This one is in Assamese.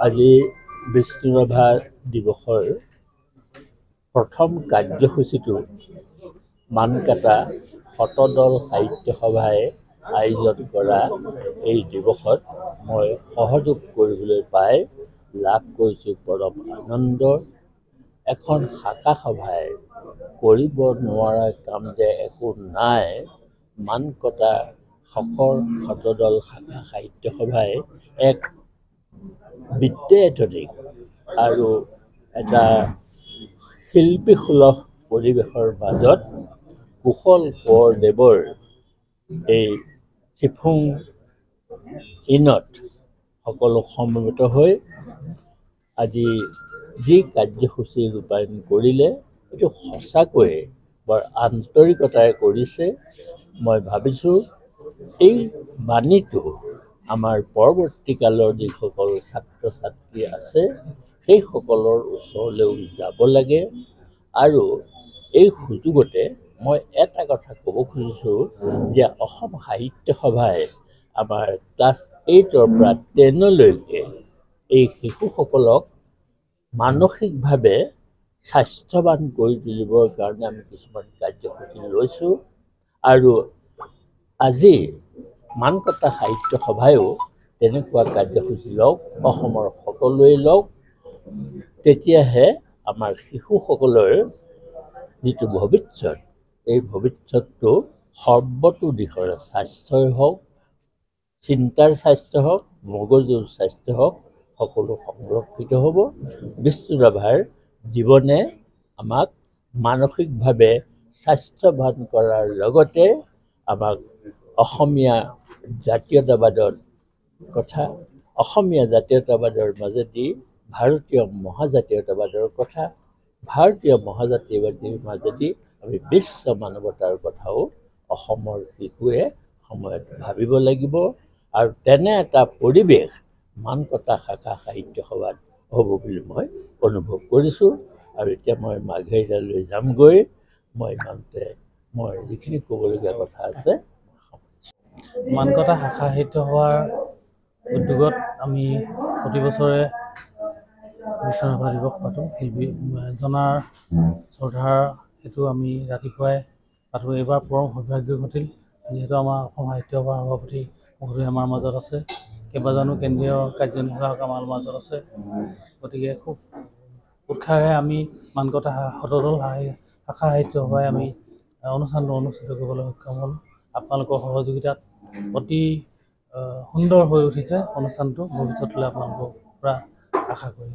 আজি বিষ্ণুৰাভা দিৱসৰ প্ৰথম কাৰ্যসূচীটো মানকাটা শতদল সাহিত্য সভাই আয়োজন কৰা এই দিৱসত মই সহযোগ কৰিবলৈ পাই লাভ কৰিছোঁ পৰম আনন্দ। এখন শাখা সভাই কৰিব নোৱাৰা কাম যে একো নাই। মানকটা শতদল শাখা সাহিত্য সভাই এক বিদ্যাধনিক আৰু এটা শিল্পীসুলভ পৰিৱেশৰ মাজত কুশল কোঁৱৰদেৱৰ এই চিফুং ইনত সকলো সমবেত হৈ আজি যি কাৰ্যসূচী ৰূপায়ণ কৰিলে এইটো সঁচাকৈয়ে বৰ আন্তৰিকতাৰে কৰিছে। মই ভাবিছোঁ এই বাণীটো আমাৰ পৰৱৰ্তী কালৰ যিসকল ছাত্ৰ ছাত্ৰী আছে সেইসকলৰ ওচৰলৈও যাব লাগে। আৰু এই সুযোগতে মই এটা কথা ক'ব খুজিছোঁ যে অসম সাহিত্য সভাই আমাৰ ক্লাছ 8ৰ পৰা 10লৈকে এই শিশুসকলক মানসিকভাৱে স্বাস্থ্যৱান কৰি তুলিবৰ কাৰণে আমি কিছুমান কাৰ্যসূচী লৈছোঁ। আৰু আজি মানকটা সাহিত্য সভায়ো তেনেকুৱা কাৰ্যসূচী লওক, অসমৰ সকলোৱে লওক। তেতিয়াহে আমাৰ শিশুসকলৰ যিটো ভৱিষ্যত, এই ভৱিষ্যতটো সৰ্বতো দিশৰে স্বাস্থ্যই হওক, চিন্তাৰ স্বাস্থ্য হওক, মগজুৰ স্বাস্থ্য হওক, সকলো সংৰক্ষিত হ'ব। বিষ্ণুৰাভাৰ জীৱনে আমাক মানসিকভাৱে স্বাস্থ্যৱান কৰাৰ লগতে আমাক অসমীয়া জাতীয়তাবাদৰ কথা, অসমীয়া জাতীয়তাবাদৰ মাজেদি ভাৰতীয় মহাজাতীয়তাবাদৰ কথা, ভাৰতীয় মহাজাতীয়বাদীৰ মাজেদি আমি বিশ্ব মানৱতাৰ কথাও অসমৰ শিশুৱে সময়ত ভাবিব লাগিব। আৰু তেনে এটা পৰিৱেশ মানকটা শাখা সাহিত্য সভাত হ'ব বুলি মই অনুভৱ কৰিছোঁ। আৰু এতিয়া মই মাৰ্ঘেৰিটালৈ যামগৈ। মই ইমানতে মই যিখিনি ক'বলগীয়া কথা আছে মানকটা শাখা সাহিত্য সভাৰ উদ্যোগত আমি প্ৰতি বছৰে বিষ্ণুৰাভা দিৱস পাতোঁ। শিল্পী জনাৰ শ্ৰদ্ধাৰ হেতু আমি ৰাতিপুৱাই পাতোঁ। এইবাৰ পৰম সৌভাগ্য ঘটিল, যিহেতু আমাৰ অসম সাহিত্য সভাৰ সভাপতি মহোদয় আমাৰ মাজত আছে, কেইবাজনো কেন্দ্ৰীয় কাৰ্যনিৰ্বাহক আমাৰ মাজত আছে। গতিকে খুব উৎসাহেৰে আমি মানকটা শতদল শাখা সাহিত্য সভাই আমি অনুষ্ঠানটো অনুষ্ঠিত কৰিবলৈ সক্ষম হ'লোঁ। আপোনালোকৰ সহযোগিতাত অতি সুন্দৰ হৈ উঠিছে অনুষ্ঠানটো। ভৱিষ্যতলৈ আপোনালোকৰ পৰা আশা কৰিম।